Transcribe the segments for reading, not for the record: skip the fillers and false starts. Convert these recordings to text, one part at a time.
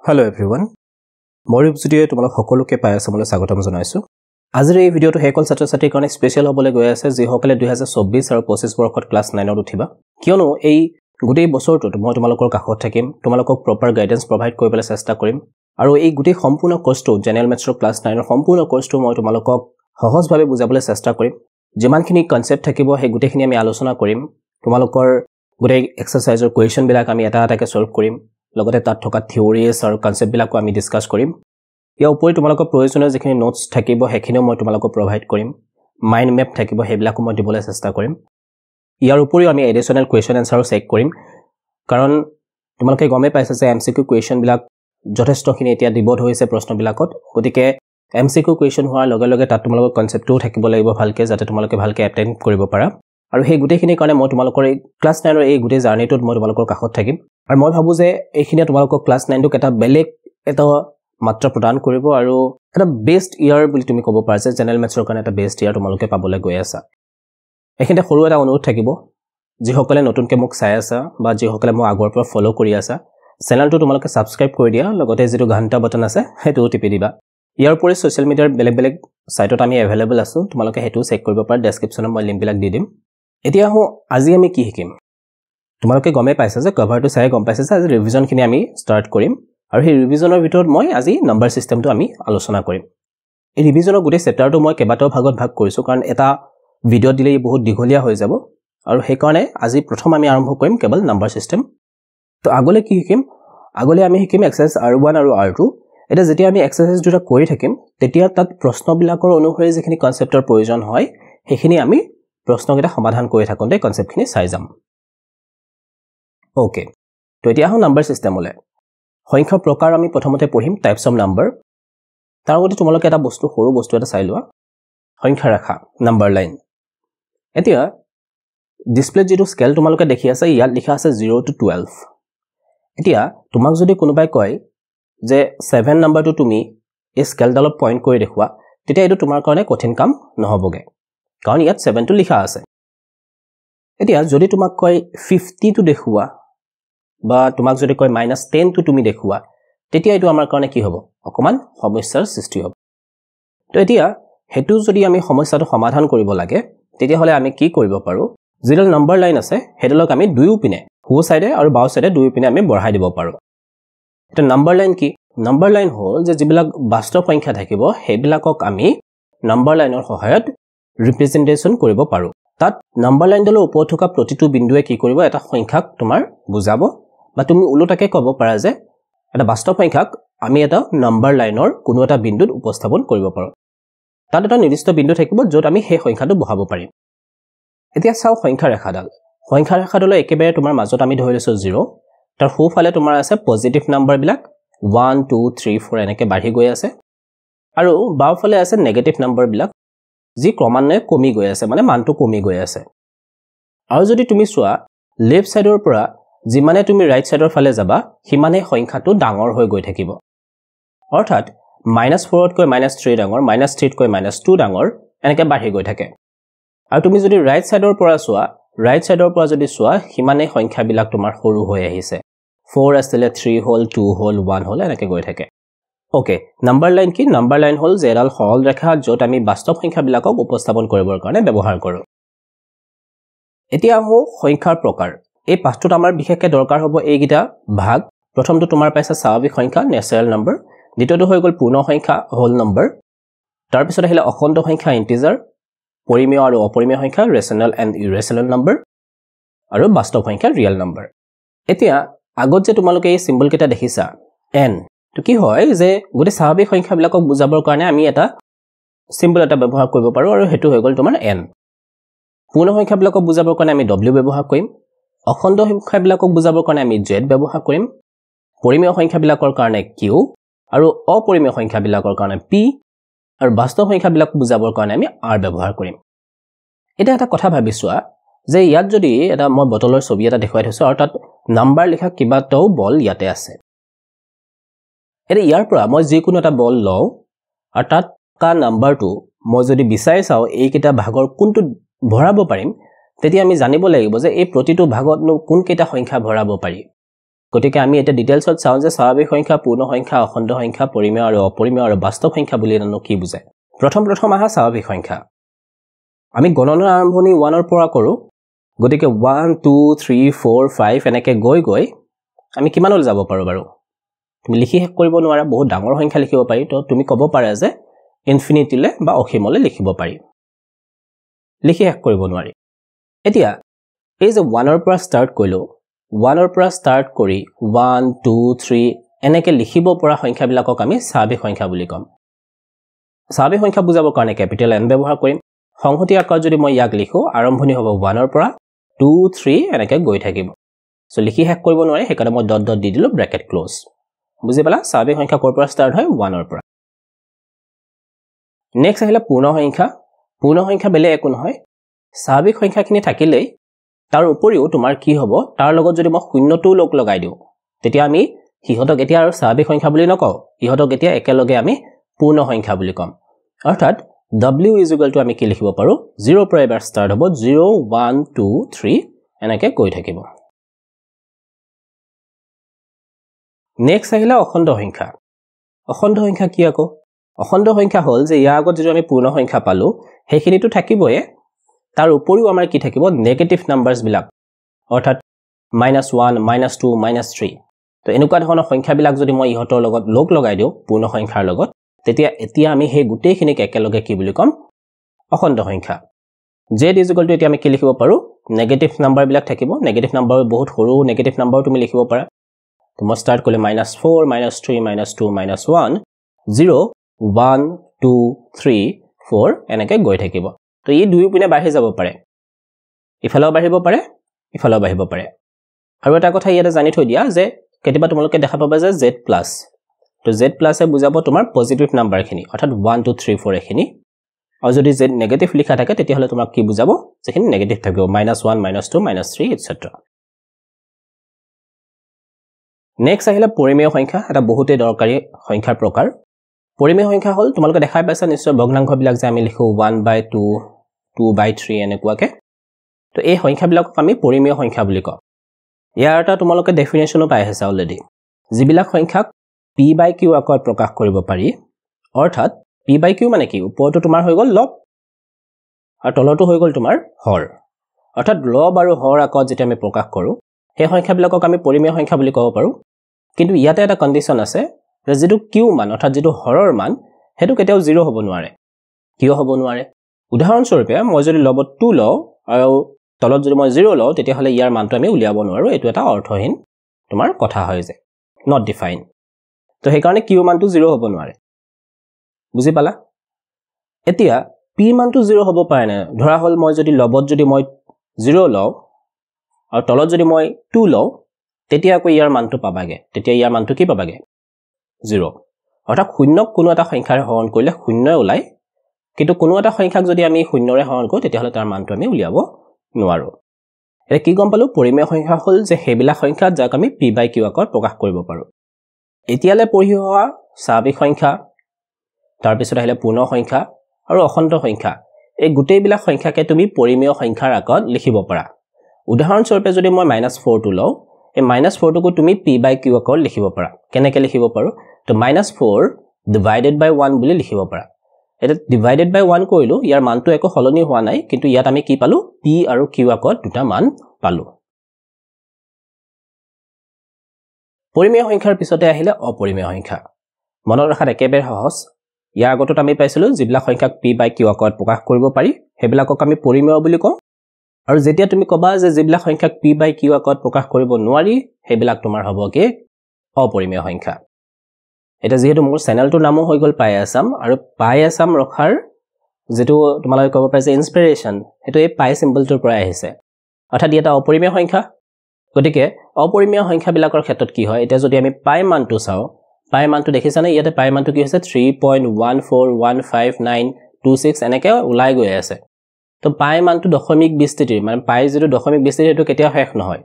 Hello everyone. মই ৰূপজ্যোতিয়ে তোমালোক সকলোকে পাই আছো মই স্বাগতম জনাইছো। আজিৰ এই ভিডিওটো হেকল ছাত্ৰ-ছাত্ৰীৰ কাৰণে স্পেশাল হ'বলৈ গৈ আছে যিসকলে 2024 আৰু 25 বৰ্ষত ক্লাছ 9 ত উঠিবা। কিয়নো এই গোটেই বছৰটোত মই তোমালোকৰ কাষত থাকিম, তোমালোকক প্ৰপাৰ গাইডেন্স প্ৰভাইড কৰিবলৈ চেষ্টা কৰিম আৰু এই গোটেই সম্পূৰ্ণ কোৰ্সটো জেনেৰেল মেথছৰ ক্লাছ 9 ৰ সম্পূৰ্ণ কোৰ্সটো মই তোমালোকক সহজভাৱে বুজাবলৈ চেষ্টা কৰিম। যিমানখিনি কনসেপ্ট থাকিব সেই গোটেইখিনি আমি আলোচনা কৰিম। তোমালোকৰ গোটেই এক্সাৰসাইজৰ কোৱেশ্চন বিলাক আমি এটা এটাকে সলভ কৰিম। লগতে তাত থকা থিওৰিজ আৰু কনসেপ্ট বিলাকো আমি ডিসকাস কৰিম। ইয়াৰ উপৰি তোমালোকৰ প্ৰয়োজনীয় যিখিনি নোটছ থাকিব সেইখিনিও মই তোমালোকক প্ৰভাইড কৰিম। মাইন্ড মেপ থাকিব সেইবিলাকো মই দিবলৈ চেষ্টা কৰিম। ইয়াৰ উপৰিও আমি এডিশনাল কোৱেশ্চন আনসাৰো চেক কৰিম কাৰণ তোমালোকে গমে পাইছে যে এমসিকিউ কোৱেশ্চন বিলাক যথেষ্টখিনি এতিয়া দিব ধৰিছে প্ৰশ্নবিলাকত। গতিকে এমসিকিউ কোৱেশ্চন হোৱাৰ লগে লগে তাত তোমালোকৰ কনসেপ্টও থাকিব লাগিব ভালকে যাতে তোমালোকে ভালকে এটেন্ড কৰিব পাৰা। আৰু সেই গোটেইখিনিৰ কাৰণে মই তোমালোকৰ এই ক্লাছ 9 ৰ এই গোটেই জাৰ্নিটোত মই তোমালোকৰ কাষত থাকিম। আৰু মই ভাবো যে এইখিনি তোমালোকৰ ক্লাছ 9 টোক এটা বেলেগ এটা মাত্ৰা প্ৰদান কৰিব আৰু এটা বেষ্ট ইয়াৰ বুলি তুমি ক'ব পাৰা যে জেনেৰেল মেথছৰ কাৰণে এটা বেষ্ট ইয়াৰ তোমালোকে পাবলৈ গৈ আছা। এইখিনিতে সৰু এটা অনুৰোধ থাকিব যিসকলে নতুনকে মোক চাই আছা বা যিসকলে মোক আগৰ পৰা ফলো কৰি আছা চেনেলটো তোমালোকে সাবস্ক্ৰাইব কৰি দিয়া লগতে যেটো ঘণ্টা বটন আছে হেটো টিপি দিবা। ইয়াৰ উপৰি সোশ্যাল মিডিয়াৰ বেলেগ সাইটত আমি अवेलेबल আছো, তোমালোকে হেটো চেক কৰিব পাৰা। ডেসক্ৰিপচনত মই লিংক বিলাক দি দিম। এতিয়া আজি আমি কি শিকিম তোমালোকে গমে পাইছা যে কভাৰটো চাই গম পাইছা যে আজি ৰিভিজনখিনি আমি ষ্টাৰ্ট কৰিম আৰু সেই ৰিভিজনৰ ভিতৰত মই আজি নাম্বাৰ সিস্টেমটো আমি আলোচনা কৰিম। এই ৰিভিজনৰ গোটেই চেপ্টাৰটো মই কেইবাটাও ভাগত ভাগ কৰিছো কাৰণ এটা ভিডিও দিলে বহুত দীঘলীয়া হৈ যাব আৰু সেই কাৰণে আজি প্ৰথম আমি আৰম্ভ কৰিম কেৱল নাম্বাৰ সিস্টেম। তো আগলৈ কি শিকিম? আগলৈ আমি শিকিম এক্সাৰসাইজ R1 আৰু R2। এটা যেতিয়া আমি এক্সাৰসাইজ দুটা কৰি থাকিম তেতিয়া তাত প্ৰশ্নবিলাকৰ অনুসৰি যিখিনি কনসেপ্টৰ প্ৰয়োজন হয় সেইখিনি আমি প্ৰশ্নকেইটা সমাধান কৰি থাকোঁতে কনসেপ্টখিনি চাই যাম। ওকে, তো এতিয়া নাম্বাৰ সিস্টেমলৈ। সংখ্যা প্ৰকাৰ আমি প্ৰথমতে পঢ়িম টাইপস অফ নাম্বাৰ। তাৰ আগতে তোমালোকে এটা সৰু বস্তু এটা চাই লোৱা, সংখ্যা ৰেখা নাম্বাৰ লাইন। এতিয়া ডিসপ্লেত যেটো স্কেল তোমালোকে দেখি আছে ইয়াত লিখা আছে 0 to 12। এতিয়া তোমাক যদি কোনোবাই কয় যে 7 নাম্বাৰটো তুমি এই স্কেলডালত পইণ্ট কৰি দেখুৱা তেতিয়া এটো তোমাৰ কাৰণে কঠিন কাম নহবগে কাৰণ ইয়াত 7 টো লিখা আছে। এতিয়া যদি তোমাক কয় 50 টো দেখুৱা বা তোমাক যদি কয় -10 টো তুমি দেখুৱা তেতিয়া এটো আমাৰ কাৰণে কি হ'ব? অকমান সমস্যাৰ সৃষ্টি হ'ব। তো এতিয়া হেতু যদি আমি সমস্যাটো সমাধান কৰিব লাগে তেতিয়া হলে আমি কি কৰিব পাৰো? যিডাল নাম্বাৰ লাইন আছে হেডলক আমি দুয়ো পিনে হো সাইডে আৰু বাও সাইডে দুয়ো পিনে আমি বঢ়াই দিব পাৰো। এটা নাম্বাৰ লাইন কি? নাম্বাৰ লাইন হ'ল যে যিবিলাক বাস্তৱ সংখ্যা থাকিব সেইবিলাকক আমি নাম্বাৰ লাইনৰ সহায়ত ৰিপ্ৰেজেন্টেশন কৰিব পাৰো। তাত নাম্বাৰ লাইনডালৰ ওপৰত থকা প্ৰতিটো বিন্দুৱে কি কৰিব? এটা সংখ্যাক তোমাৰ বুজাব বা তুমি উলটাকে ক'ব পাৰা যে এটা বাস্তৱ সংখ্যাক আমি এটা নাম্বাৰ লাইনৰ কোনো এটা বিন্দুত উপস্থাপন কৰিব পাৰো। তাত এটা নিৰ্দিষ্ট বিন্দু থাকিব য'ত আমি সেই সংখ্যাটো বহাব পাৰিম। এতিয়া চাও সংখ্যা ৰেখাডাল। সংখ্যা ৰেখাডালৰ একেবাৰে তোমাৰ মাজত আমি ধৰি লৈছো 0। তাৰ সোঁফালে তোমাৰ আছে পজিটিভ নাম্বাৰ বিলাক 1 2 3 4 এনেকে বাঢ়ি গৈ আছে আৰু বাওফালে আছে নেগেটিভ নাম্বাৰ বিলাক যি ক্ৰমান্বয়ে কমি গৈ আছে, মানে মানটো কমি গৈ আছে। আৰু যদি তুমি চোৱা লেফট সাইডৰ পৰা যিমানে তুমি ৰাইট সাইডৰ ফালে যাবা সিমানে সংখ্যাটো ডাঙৰ হৈ গৈ থাকিব। অৰ্থাৎ -4 তকৈ -3 ডাঙৰ, -3 তকৈ -2 ডাঙৰ এনেকে বাঢ়ি গৈ থাকে। আৰু তুমি যদি ৰাইট সাইডৰ পৰা চোৱা, ৰাইট সাইডৰ পৰা যদি চোৱা সিমানে সংখ্যাবিলাক তোমাৰ সৰু হৈ আহিছে। 4 আছিলে 3 হ'ল 2 হ'ল 1 হ'ল এনেকে গৈ থাকে। ওকে, নাম্বাৰ লাইন কি? নাম্বাৰ লাইন হ'ল যে এডাল সৰল ৰেখা য'ত আমি বাস্তৱ সংখ্যাবিলাকক উপস্থাপন কৰিবৰ কাৰণে ব্যৱহাৰ কৰোঁ। এতিয়া আহো সংখ্যাৰ প্ৰকাৰ। এই পাঠটোত আমাৰ বিশেষকৈ দৰকাৰ হ'ব এইকেইটা ভাগ। প্ৰথমটো তোমাৰ পাইছে স্বাভাৱিক সংখ্যা নেচাৰেল নাম্বাৰ, দ্বিতীয়টো হৈ গ'ল পূৰ্ণ সংখ্যা হোল নাম্বাৰ, তাৰ পিছত আহিলে অখণ্ড সংখ্যা ইন্টিজাৰ, পৰিমেয় আৰু অপৰিমেয় সংখ্যা ৰেচনেল এণ্ড ইৰেচনেল নাম্বাৰ আৰু বাস্তৱ সংখ্যা ৰিয়েল নাম্বাৰ। এতিয়া আগত যে তোমালোকে এই সিম্বল কেইটা দেখিছা n, তো কি হয় যে গোটেই স্বাভাৱিক সংখ্যাবিলাকক বুজাবৰ কাৰণে আমি এটা সিম্বল এটা ব্যৱহাৰ কৰিব পাৰো আৰু হেতু হৈ গ'ল তোমাৰ n। পূৰ্ণ সংখ্যাবিলাকক বুজাবৰ কাৰণে আমি w ব্যৱহাৰ কৰিম, অখণ্ড সংখ্যাবিলাকক বুজাবৰ কাৰণে আমি z ব্যৱহাৰ কৰিম, পৰিমেয় সংখ্যাবিলাকৰ কাৰণে q আৰু অপৰিমেয় সংখ্যাবিলাকৰ কাৰণে p আৰু বাস্তৱ সংখ্যাবিলাক বুজাবৰ কাৰণে আমি r ব্যৱহাৰ কৰিম। এটা কথা ভাবিছোৱা যে ইয়াত যদি এটা মই বটলৰ ছবি এটা দেখুৱাই থৈছো আৰু তাত নাম্বাৰ লিখা কিবাটাও বল ইয়াতে আছে। এটা ইয়াৰ পৰা মই যিকোনো এটা বল লওঁ আৰু তাত কা নাম্বাৰটো মই যদি বিচাৰি চাওঁ এইকেইটা ভাগৰ কোনটো ভৰাব পাৰিম তেতিয়া আমি জানিব লাগিব যে এই প্ৰতিটো ভাগতনো কোন কেইটা সংখ্যা ভৰাব পাৰি। গতিকে আমি এটা ডিটেইলছত চাওঁ যে স্বাভাৱিক সংখ্যা পূৰ্ণ সংখ্যা অখণ্ড সংখ্যা পৰিমেয় আৰু অপৰিমেয় আৰু বাস্তৱ সংখ্যা বুলি জানো কি বুজায় প্ৰথম আহা স্বাভাৱিক সংখ্যা আমি গণনাৰ আৰম্ভণি 1 ৰ পৰা কৰো গতিকে 1 2 3 4 5 এনেকৈ গৈ আমি কিমানলৈ যাব পাৰো বাৰু তুমি লিখি শেষ কৰিব নোৱাৰা বহুত ডাঙৰ সংখ্যা লিখিব পাৰি তো তুমি ক'ব পাৰা যে ইনফিনিটিলে বা অসীমলৈ লিখিব পাৰি লিখি শেষ কৰিব নোৱাৰি এতিয়া এই যে 1 ৰ পৰা ষ্টাৰ্ট কৰিলো 1 ৰ পৰা ষ্টাৰ্ট কৰি 1 2 3 এনেকৈ লিখিব পৰা সংখ্যাবিলাকক আমি স্বাভাৱিক সংখ্যা বুলি ক'ম স্বাভাৱিক সংখ্যা বুজাবৰ কাৰণে ক্যাপিটেল N ব্যৱহাৰ কৰিম সংহতি আকাৰত যদি মই ইয়াক লিখো আৰম্ভণি হ'ব 1 ৰ পৰা 2 3 এনেকৈ গৈ থাকিব সো লিখি শেষ কৰিব নোৱাৰি হেকাৰণে মই ডট ডট দি দিলো ব্ৰেকেট ক্লোজ বুজি পালা স্বাভাৱিক সংখ্যা ক'ৰ পৰা ষ্টাৰ্ট হয় 1 ৰ পৰা নেক্সট আহিলে পূৰ্ণ সংখ্যা বেলে একো নহয় স্বাভাৱিক সংখ্যাখিনি থাকিলেই তাৰ উপৰিও তোমাৰ কি হ'ব তাৰ লগত যদি মই শূন্যটো লগাই দিওঁ তেতিয়া আমি হিহতক এতিয়া আৰু স্বাভাৱিক সংখ্যা বুলি নকওঁ হিহতক এতিয়া একেলগে আমি পূৰ্ণ সংখ্যা বুলি ক'ম অৰ্থাৎ w = আমি কি লিখিব পাৰো 0 পৰা এবাৰ ষ্টাৰ্ট হ'ব 0 1 2 3 এনেকৈ গৈ থাকিব নেক্সট আহিলে অখণ্ড সংখ্যা কি আকৌ অখণ্ড সংখ্যা হ'ল যে ইয়াৰ আগত যদি আমি পূৰ্ণ সংখ্যা পালো সেইখিনিটো থাকিবয়ে তাৰ উপৰিও আমাৰ কি থাকিব নেগেটিভ নাম্বাৰছ বিলাক অৰ্থাৎ -1 -2 -3 তো এনেকুৱা ধৰণৰ সংখ্যাবিলাক যদি মই ইহতৰ লগত লগাই দিওঁ পূৰ্ণ সংখ্যাৰ লগত তেতিয়া এতিয়া আমি সেই গোটেইখিনিক একেলগে কি বুলি ক'ম অখণ্ড সংখ্যা z = এতিয়া আমি কি লিখিব পাৰো নেগেটিভ নাম্বাৰ বিলাক থাকিব নেগেটিভ নাম্বাৰ বহুত সৰু নেগেটিভ নাম্বাৰ তুমি লিখিব পাৰা তো মই ষ্টাৰ্ট কৰিলে -4 -3 -2 -1 0 1 2 3 4 এনেকৈ গৈ থাকিব তো এই দুই পিনে বাঢ়ি যাব পাৰে ইফালেও বাঢ়িব পাৰে আৰু এটা কথা ইয়াতে জানি থৈ দিয়া যে কেতিয়াবা তোমালোকে দেখা পাবা যে z+ তো z+ এ বুজাব তোমাৰ পজিটিভ নাম্বাৰখিনি অৰ্থাৎ 1 2 3 4 এখিনি আৰু যদি z নেগেটিভ লিখা থাকে তেতিয়া হলে তোমাক কি বুজাব যেখিনি নেগেটিভ থাকিব -1 -2 -3 etc. নেক্সট আহিলে পৰিমেয় সংখ্যা এটা বহুতে দৰকাৰী সংখ্যাৰ প্ৰকাৰ পৰিমেয় সংখ্যা হ'ল তোমালোকে দেখাই পাইছা নিশ্চয় ভগ্নাংশবিলাক যে আমি লিখো 1/2 2/3 এনেকুৱাকে তো এই সংখ্যাবিলাকক আমি পৰিমেয় সংখ্যা বুলি কওঁ ইয়াৰ এটা তোমালোকে ডেফিনেশ্যনো পাই আছে অলৰেডি যিবিলাক সংখ্যাক p/q আকাৰত প্ৰকাশ কৰিব পাৰি অৰ্থাৎ p/q মানে কি ওপৰটো তোমাৰ হৈ গ'ল লব আৰু তলটো হৈ গ'ল তোমাৰ হৰ অৰ্থাৎ লব আৰু হৰ আকাৰত যেতিয়া আমি প্ৰকাশ কৰো সেই সংখ্যাবিলাকক আমি পৰিমেয় সংখ্যা বুলি ক'ব পাৰো কিন্তু ইয়াতে এটা কন্ডিশন আছে যে যেটো q মান অৰ্থাৎ যেটো হৰৰ মান হেতু কেতিয়াও 0 হ'ব নোৱাৰে কিয় হ'ব নোৱাৰে উদাহৰণ স্বৰূপে মই যদি লবত 2 লও আৰু তলত যদি মই 0 লও তেতিয়া হলে ইয়াৰ মানটো আমি উলিয়াব নোৱাৰো এটো এটা অৰ্থহীন তোমাৰ কথা হয় যে not defined তো সেই কাৰণে q মানটো 0 হ'ব নোৱাৰে বুজি পালা এতিয়া p মানটো 0 হ'ব পাৰে না ধৰা হল মই যদি লবত যদি মই 0 লও আৰু তলত যদি মই 2 লও তেতিয়া আকৌ ইয়াৰ মানটো পাবাগে তেতিয়া ইয়াৰ মানটো কি পাবাগে 0 অৰ্থাৎ শূন্যক কোনো এটা সংখ্যাৰে হৰণ কৰিলে শূন্য ওলাই কিন্তু কোনো এটা সংখ্যাক যদি আমি শূন্যৰে হৰণ কৰো তেতিয়া হলে তাৰ মানটো আমি উলিয়াব নোৱাৰো এটা কি গম পালো পৰিমেয় সংখ্যা হ'ল যে হেবিলাক সংখ্যা যাক আমি p/q আকাৰত প্ৰকাশ কৰিব পাৰো এতিয়ালে পঢ়ি হোৱা স্বাভাৱিক সংখ্যা তাৰ পিছত আহিলে পূৰ্ণ সংখ্যা আৰু অখণ্ড সংখ্যা এই গোটেইবিলাক সংখ্যাকে তুমি পৰিমেয় সংখ্যাৰ আকাৰত লিখিব পাৰা উদাহৰণ স্বৰূপে যদি মই -4 টো লও এই -4 টোকো তুমি p/q আকাৰত লিখিব পাৰা কেনেকৈ লিখিব পাৰো তো -4 ডিভাইডেড বাই 1 বুলি লিখিব পাৰা এটা ডিভাইডেড বাই 1 কৰিলো ইয়াৰ মানটো একো হলনি হোৱা নাই কিন্তু ইয়াত আমি কি পালো p আৰু q আকাৰত দুটা মান পালো পৰিমেয় সংখ্যাৰ পিছতে আহিলে অপৰিমেয় সংখ্যা মনত ৰাখাত একেবাৰে সহজ ইয়াৰ আগতত আমি পাইছিলো যিবিলাক সংখ্যাক p/q আকাৰত প্ৰকাশ কৰিব পাৰি হেবিলাকক আমি পৰিমেয় বুলি কওঁ আৰু যেতিয়া তুমি কবা যে যিবিলাক সংখ্যাক p/q আকাৰত প্ৰকাশ কৰিব নোৱাৰি হেবিলাক তোমাৰ হ'ব কি অপৰিমেয় সংখ্যা এটা যেহেতু মোৰ চেনেলটোৰ নামও হৈ গল পাই আছাম আৰু পাই আছাম ৰখাৰ যেটো তোমালোকে ক'ব পাইছে ইনস্পিৰেশন হেতু এই পাই সিম্বলটোৰ পৰা আহিছে অৰ্থাৎ এটা অপৰিমেয় সংখ্যা গতিকে অপৰিমেয় সংখ্যাবিলাকৰ ক্ষেত্ৰত কি হয় এটা যদি আমি পাই মানটো চাও পাই মানটো দেখিছানে ইয়াতে পাই মানটো কি হৈছে 3.1415926 এনেকৈ ওলাই গৈ আছে তো পাই মানটো দশমিক বিস্তৃতিৰ মানে পাই যেটো দশমিক বিস্তৃতি হেতু কেতিয়া শেষ নহয়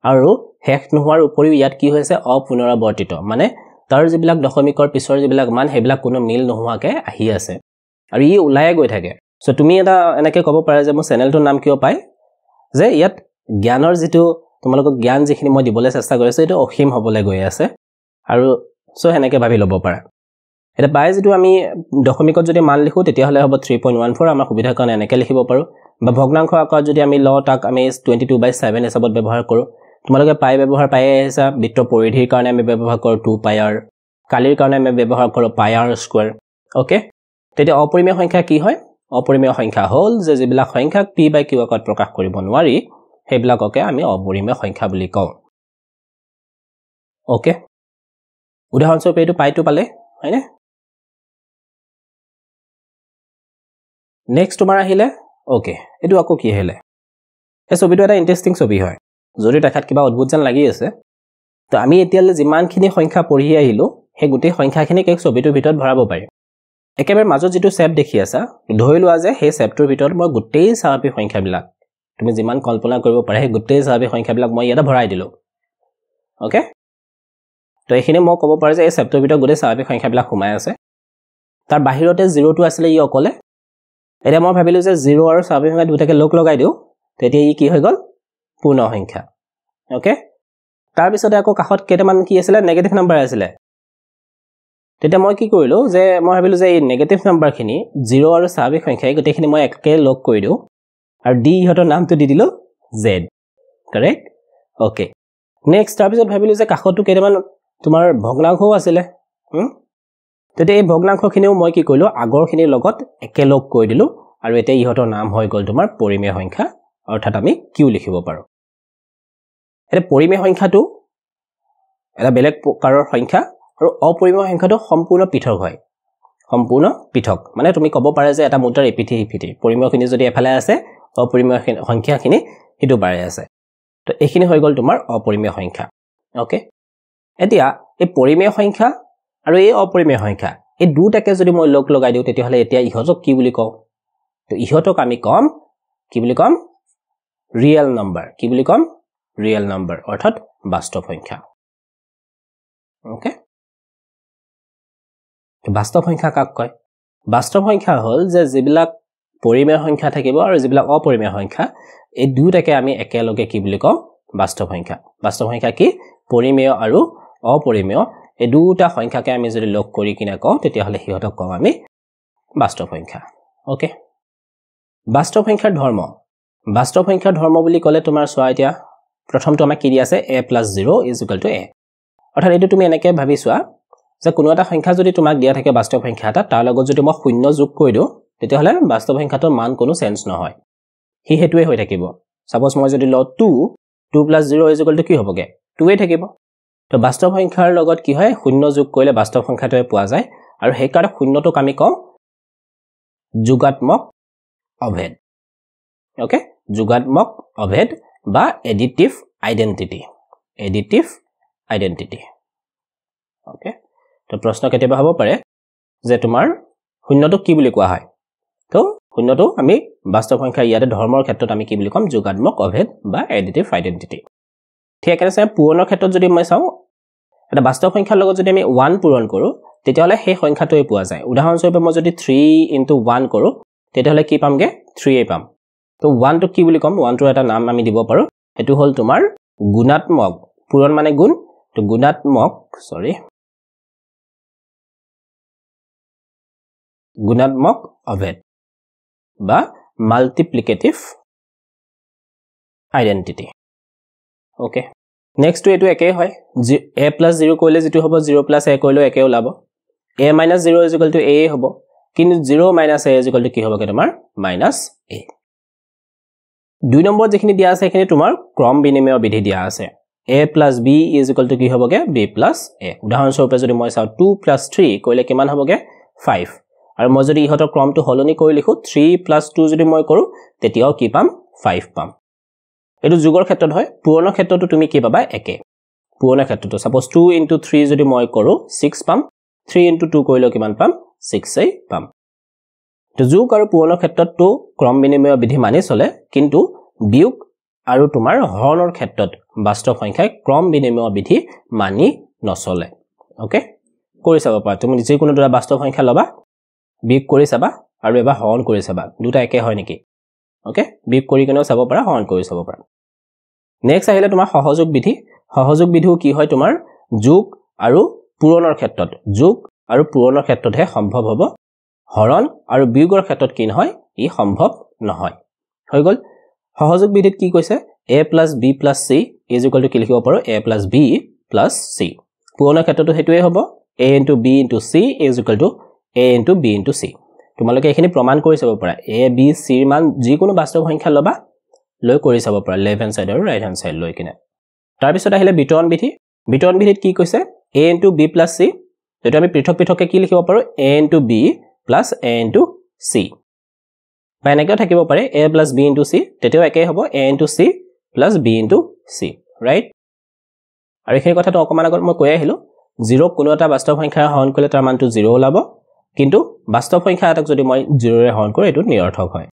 আৰু শেষ নোহোৱাৰ উপৰিও ইয়াত কি হৈছে অপুনৰাবৰ্তিত মানে তাৰ যিবিলাক দশমিকৰ পিছৰ যিবিলাক মান হেবিলাক কোনো মিল নোহোৱাকে আহি আছে আৰু ই ওলাই গৈ থাকে সো তুমি এটা এনেকৈ ক'ব পাৰা যে মোৰ চেনেলটোৰ নাম কিয় পাই যে ইয়াত জ্ঞানৰ যেটো তোমালোকক জ্ঞান যিখিনি মই দিবলৈ চেষ্টা কৰিছো এটো অসীম হ'বলৈ গৈ আছে আৰু সো হেনেকে ভাবি ল'ব পাৰা এটা বাই যেটো আমি দশমিকত যদি মান লিখো তেতিয়া হলে হ'ব 3.14 আমাৰ সুবিধাৰ কাৰণে এনেকে লিখিব পাৰো বা ভগ্নাংশ আকাৰত যদি আমি ল তাক আমি 22/7 হিচাপত ব্যৱহাৰ কৰো তোমালোকে পাই ব্যৱহাৰ পাই আহিছা বৃত্ত পৰিধিৰ কাৰণে আমি ব্যৱহাৰ কৰো 2 পাই r কালিৰ কাৰণে আমি ব্যৱহাৰ কৰো পাই r স্কয়াৰ ওকে তেতিয়া অপৰিমেয় সংখ্যা কি হয় অপৰিমেয় সংখ্যা হল যে যিবিলাক সংখ্যাক p বাই q আকাৰত প্ৰকাশ কৰিব নোৱাৰি হেবিলাককে আমি অপৰিমেয় সংখ্যা বুলি কওঁ ওকে উদাহৰণস্বৰূপে এইটো পাইটো পালে হয়নে নেক্সট তোমাৰ আহিলে ওকে এটো আকৌ কি আহিলে এই ছবিটো এটা ইন্টাৰেষ্টিং ছবি হয় যদি দেখাত কিবা অদ্ভুত যেন লাগি আছে তো আমি এতিয়ালে যিমানখিনি সংখ্যা পঢ়ি আহিলো সেই গোটেই সংখ্যাখিনিক এক ছবিটোৰ ভিতৰত ভৰাব পাৰিম একেবাৰে মাজত যেটো শেপ দেখি আছা ধৰি লোৱা যে সেই শেপটোৰ ভিতৰত মই গোটেই স্বাভাৱিক সংখ্যাবিলাক তুমি যিমান কল্পনা কৰিব পাৰা সেই গোটেই স্বাভাৱিক সংখ্যাবিলাক মই ইয়াতে ভৰাই দিলো ওকে তো এখিনি মই ক'ব পাৰো যে এই শেপটোৰ ভিতৰত গোটেই স্বাভাৱিক সংখ্যাবিলাক সোমাই আছে তাৰ বাহিৰতে 0 টো আছিল ই অকলে এটা মই ভাবিলো যে 0 আৰু স্বাভাৱিক সংখ্যা দুটাকে লগ লগাই দিও তেতিয়া ই কি হৈ গল পূৰ্ণ সংখ্যা ওকে তাৰ পিছতে আকৌ কাখত কেটামান কি আছিল নেগেটিভ নাম্বাৰ আছিল তেতিয়া মই কি কৰিলো যে মই ভাবিলো যে এই নেগেটিভ নাম্বাৰখিনি 0 আৰু স্বাভাৱিক সংখ্যা গোটেইখিনি মই একে লগ কৰি দিও আৰু d ইহতৰ নামটো দি দিলো z কাৰেক্ট ওকে নেক্সট তাৰ পিছত ভাবিলো যে কাখটো কেটামান তোমাৰ ভগ্নাংশও আছিল তেতিয়া এই ভগ্নাংশখিনিও মই কি কৰিলো আগৰখিনিৰ লগত একে লগ কৰি দিলো আৰু এতিয়া ইহতৰ নাম হৈ গল তোমাৰ পৰিমেয় সংখ্যা অৰ্থাৎ আমি q লিখিব পাৰো এটা পৰিমেয় সংখ্যাটো এটা বেলেগ প্ৰকাৰৰ সংখ্যা আৰু অপৰিমেয় সংখ্যাটো সম্পূৰ্ণ পৃথক হয় সম্পূৰ্ণ পৃথক মানে তুমি ক'ব পাৰা যে এটা মুদ্ৰাৰ ইপিঠি সিপিঠি পৰিমেয়খিনি যদি এফালে আছে অপৰিমেয় সংখ্যাখিনি হিটো বাৰে আছে তো এইখিনি হৈ গল তোমাৰ অপৰিমেয় সংখ্যা ওকে এতিয়া এই পৰিমেয় সংখ্যা আৰু এই অপৰিমেয় সংখ্যা এই দুটাকে যদি মই লগ লগাই দিও তেতিয়া হলে এতিয়া ইহতক কি বুলি কওঁ তো ইহতক আমি কম কি বুলি কম ৰিয়েল নাম্বাৰ কি বুলি কম ৰিয়েল নাম্বাৰ অৰ্থাৎ বাস্তৱ সংখ্যা ওকে তো বাস্তৱ সংখ্যা কাক কয় বাস্তৱ সংখ্যা হল যে যিবিলাক পৰিমেয় সংখ্যা থাকিব আৰু যিবিলাক অপৰিমেয় সংখ্যা এই দুটাকে আমি একেলগে কি বুলি কওঁ বাস্তৱ সংখ্যা কি পৰিমেয় আৰু অপৰিমেয় এই দুটা সংখ্যাকে আমি যদি লগ কৰি কিনে কওঁ তেতিয়া হলে হিহতক কওঁ আমি বাস্তৱ সংখ্যা ওকে বাস্তৱ সংখ্যাৰ ধৰ্ম বুলি ক'লে তোমাৰ সোৱা এতিয়া প্ৰথমটো আমাক কি দি আছে a + 0 = a অৰ্থাৎ এটো তুমি এনেকৈ ভাবি সোৱা যে কোনো এটা সংখ্যা যদি তোমাক দিয়া থাকে বাস্তৱ সংখ্যা এটা তাৰ লগত যদি মই শূন্য যোগ কৰি দিও তেতিয়া হলে বাস্তৱ সংখ্যাটোৰ মান কোনো চেঞ্জ নহয় হি হেতুৱে হৈ থাকিব সাপোজ মই যদি ল 2 + 0 = কি হ'বগে 2 এ থাকিব তো বাস্তৱ সংখ্যাৰ লগত কি হয় শূন্য যোগ কৰিলে বাস্তৱ সংখ্যাটোৱে পোৱা যায় আৰু সেই কাৰণে শূন্যটোক আমি কওঁ যোগাত্মক অভেদ ওকে যোগাত্মক অভেদ বা এডিটিভ আইডেন্টিটি ওকে তো প্ৰশ্ন কেতিয়াবা হ'ব পাৰে যে তোমাৰ শূন্যটোক কি বুলি কোৱা হয় তো শূন্যটো আমি বাস্তৱ সংখ্যা ইয়াতে ধৰ্মৰ ক্ষেত্ৰত আমি কি বুলি কম যোগাত্মক অভেদ বা এডিটিভ আইডেন্টিটি ঠিক আছে পূৰণৰ ক্ষেত্ৰত যদি মই চাও এটা বাস্তৱ সংখ্যাৰ লগত যদি আমি 1 পূৰণ কৰো তেতিয়া হলে সেই সংখ্যাটোৱে পোৱা যায় উদাহৰণস্বৰূপে মই যদি 3 * 1 কৰো তেতিয়া হলে কি পামগে 3 এ পাম তো 1 টো কি বুলি কম 1 টোৰ এটা নাম আমি দিব পাৰো এটো হল তোমাৰ গুণাত্মক পূৰণ মানে গুণ তো গুণাত্মক অভেদ বা multiplicative identity okay next to এটো একে হয় a + 0 কৰিলে যেটো হ'ব 0 + a কৰিলে একে ওলাব a - 0 = a হ'ব কিন্তু 0 - a = কি হ'বগে তোমাৰ -a দুই নম্বৰ যিখিনি দিয়া আছে এখিনি তোমাৰ ক্ৰম বিনিময় বিধি দিয়া আছে a + b = কি হ'বগে b + a উদাহৰণস্বৰূপে যদি মই চাও 2 + 3 কৰিলে কিমান হ'বগে 5 আৰু মই যদি ইহতৰ ক্ৰমটো হলনি কৰি লিখো 3 + 2 যদি মই কৰো তেতিয়াও কি পাম 5 পাম এটো যোগৰ ক্ষেত্ৰত হয় পূৰণৰ ক্ষেত্ৰতো তুমি কি পাবা একে পূৰণৰ ক্ষেত্ৰতো সাপোজ 2 * 3 যদি মই কৰো 6 পাম 3 * 2 কৰিলে কিমান পাম 6 এই পাম তো যোগ আৰু পূৰণৰ ক্ষেত্ৰতো ক্ৰম বিনিময় বিধি মানি চলে কিন্তু বিয়োগ আৰু তোমাৰ হৰণৰ ক্ষেত্ৰত বাস্তৱ সংখ্যাই ক্ৰম বিনিময় বিধি মানি নচলে ওকে কৰি চাব পাৰা তুমি নিজে কোনো দুটা বাস্তৱ সংখ্যা লবা বিয়োগ কৰি চাবা আৰু এবাৰ হৰণ কৰি চাবা দুটা একে হয় নেকি ওকে বিয়োগ কৰি কিনেও চাব পাৰা হৰণ কৰি চাব পাৰা নেক্সট আহিলে তোমাৰ সহযোগ বিধি সহযোগ বিধিও কি হয় তোমাৰ যোগ আৰু পূৰণৰ ক্ষেত্ৰত যোগ আৰু পূৰণৰ ক্ষেত্ৰতহে সম্ভৱ হ'ব হৰণ আৰু বিয়োগৰ ক্ষেত্ৰত কি নহয় ই সম্ভৱ নহয় হৈ গল সহযোগ বিধিত কি কৈছে a + b + c = কি লিখিব পাৰো a + b + c পূৰণৰ ক্ষেত্ৰটো হেতুৱে হ'ব a * b * c = a * b * c তোমালোকে এখিনি প্ৰমাণ কৰি চাব পাৰা a b c ৰ মান যিকোনো বাস্তৱ সংখ্যা লবা লৈ কৰি চাব পাৰা লেফট হ্যান্ড সাইড আৰু ৰাইট হ্যান্ড সাইড লৈ কিনে তাৰ পিছত আহিলে বিতৰণ বিধিত কি কৈছে a * b + c যেটো আমি পৃথক পৃথককে কি লিখিব পাৰো a * b + a * c বা এনেকৈ থাকিব পাৰে a + b * c তেতিয়াও একেই হ'ব a * c + b * c right আৰু এই কথাটো অকমান আগত মই কৈ আহিলো 0 কোনো এটা বাস্তৱ সংখ্যাৰ হৰণ কৰিলে তাৰ মানটো 0 ওলাব কিন্তু বাস্তৱ সংখ্যা এটাক যদি মই 0 ৰে হৰণ কৰো এটো নিৰৰ্থক হয়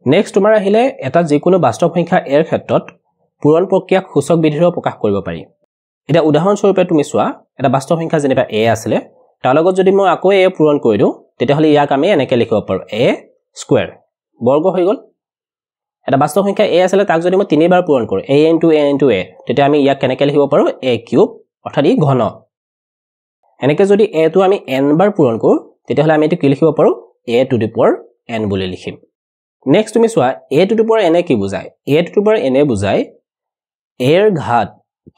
নেক্সট তোমাৰ আহিলে এটা যিকোনো বাস্তৱ সংখ্যা এৰ ক্ষেত্ৰত পূৰণ প্ৰক্ৰিয়াক সূচক বিধিৰে প্ৰকাশ কৰিব পাৰি এটা উদাহৰণ স্বৰূপে তুমি চোৱা এটা বাস্তৱ সংখ্যা যেনিবা a আছিল তাৰ লগত যদি মই আকৌ a পূৰণ কৰি দিও তেতিয়া হলে ইয়াক আমি এনেকৈ লিখিব পাৰো a স্কয়াৰ বৰ্গ হৈ গল এটা বাস্তৱ সংখ্যা a আছিল তাক যদি মই তিনিবাৰ পূৰণ কৰো a * a তেতিয়া আমি ইয়াক কেনেকৈ লিখিব পাৰো a³ অৰ্থাৎ ই ঘন এনেকৈ যদি a টো আমি n বাৰ পূৰণ কৰো তেতিয়া হলে আমি এটো কি লিখিব পাৰো a⁴n বুলি লিখিম নেক্সট তুমি চোৱা a⁴n কি বুজায় a⁴n বুজায় a এর ঘাত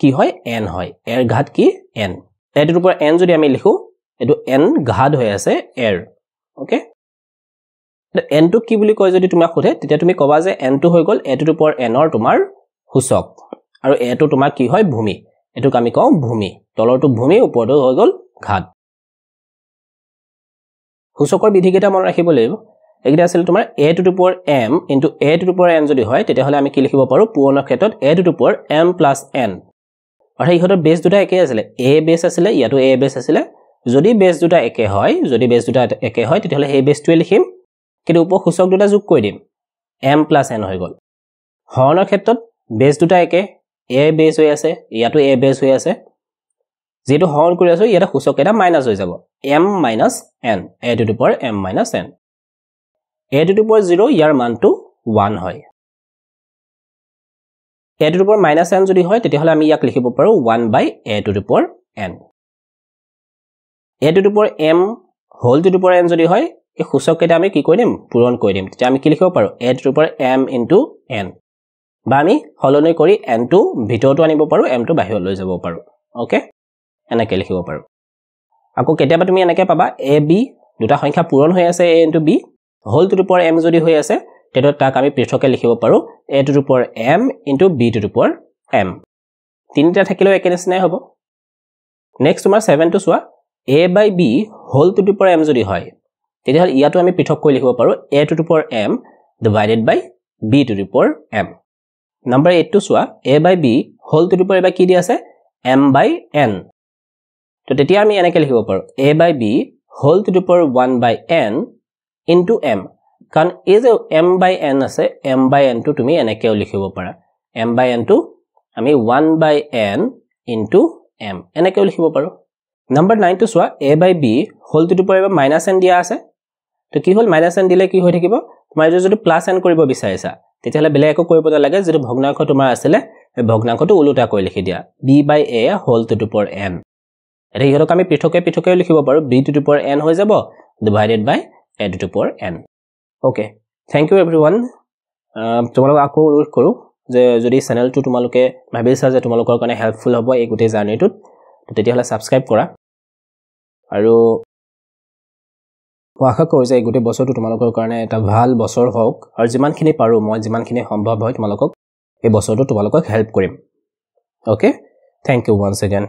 কি হয় n হয় a এর ঘাত কি n a⁴n যদি আমি লিখো এটো n ঘাত হৈ আছে a ওকে n টো কি বুলি কয় যদি তুমি খুদে তেতিয়া তুমি কবা যে n টো হৈ গল a⁴n ৰ তোমাৰ সূচক আৰু a টো তোমাৰ কি হয় ভূমি এটোক আমি কওঁ ভূমি তলৰটো ভূমি ওপৰটো হৈ গল ঘাত সূচকৰ বিধি কেটা মনত ৰাখিব লাগিব এগিটা আছিল তোমাৰ a⁴m * a⁴n যদি হয় তেতিয়া হলে আমি কি লিখিব পাৰো পূৰণৰ ক্ষেত্ৰত a⁴m + n অৰ্থাৎ ইহতৰ বেস দুটা একে আছিল a বেস আছিল ইয়াতো a বেস আছিল যদি বেস দুটা একে হয় তেতিয়া হলে এই বেসটোৱে লিখিম কিন্তু উপ সূচক দুটা যোগ কৰি দিম m + n হৈ গল হৰণৰ ক্ষেত্ৰত বেস দুটা একে a বেস হৈ আছে ইয়াতো a বেস হৈ আছে যেটো হৰণ কৰি আছো ইয়াৰ সূচক এটা মাইনাস হৈ যাব m - n a⁴m - n a⁴0 ইয়াৰ মানটো 1 হয় a⁻n যদি হয় তেতিয়া হলে আমি ইয়াক লিখিব পাৰো 1/a⁴n a⁴m⁴n যদি হয় এই সূচক কেটা আমি কি কৰি দিম পূৰণ কৰি দিম তেতিয়া আমি কি লিখিব পাৰো a⁴m * n বা আমি হলনি কৰি n টো ভিতৰটো আনিব পাৰো m টো বাহিৰত লৈ যাব পাৰো ওকে এনেকৈ লিখিব পাৰো আকৌ কেতিয়াবা তুমি এনেকৈ পাবা a b দুটা সংখ্যা পূৰণ হৈ আছে a * b m যদি হৈ আছে তেটো তাক আমি পৃথকে লিখিব পাৰো a⁴m * b⁴m তিনিটা থাকিলেও একে নিচিনাই হ'ব নেক্সট তোমাৰ 7 টো চোৱা a/b m যদি হয় তেতিয়া হল ইয়াটো আমি পৃথক কৰি লিখিব পাৰো a⁴m / b⁴m নাম্বাৰ 8 টো চোৱা a/b এবাৰ কি দি আছে m/n তো তেতিয়া আমি এনেকৈ লিখিব পাৰো a/b 1/n * m কাৰণ এই যে m/n আছে m/n টো তুমি এনেকৈও লিখিব পাৰা m/n টো আমি 1/n * m এনেকৈও লিখিব পাৰো নাম্বাৰ 9 টো চোৱা a/b -n দিয়া আছে তো কি হল -n দিলে কি হৈ থাকিব তোমাৰ যদি +n কৰিব বিচাৰিছা তেতিয়া হলে বেলেগ একো কৰিব নালাগে যেটো ভগ্নাংশ তোমাৰ আছিল এই ভগ্নাংশটো উলুটা কৰি লিখি দিয়া b/a⁴n এটা ইহতক আমি পৃথকে লিখিব পাৰো b⁴n হৈ যাব /a⁴n okay thank U everyone তোমালোক আকৌ অনুৰোধ কৰো যে যদি চেনেলটো তোমালোকে ভাবিছা যে তোমালোকৰ কাৰণে হেল্পফুল হ'ব এই গোটেই জাৰ্নিটোত তেতিয়া হলে সাবস্ক্ৰাইব কৰা আৰু আশা কৰো যে এই গোটেই বছৰটো তোমালোকৰ কাৰণে এটা ভাল বছৰ হওক আৰু যিমানখিনি পাৰো মই যিমানখিনি সম্ভৱ হয় তোমালোকক এই বছৰটো তোমালোকক হেল্প কৰিম okay thank you once again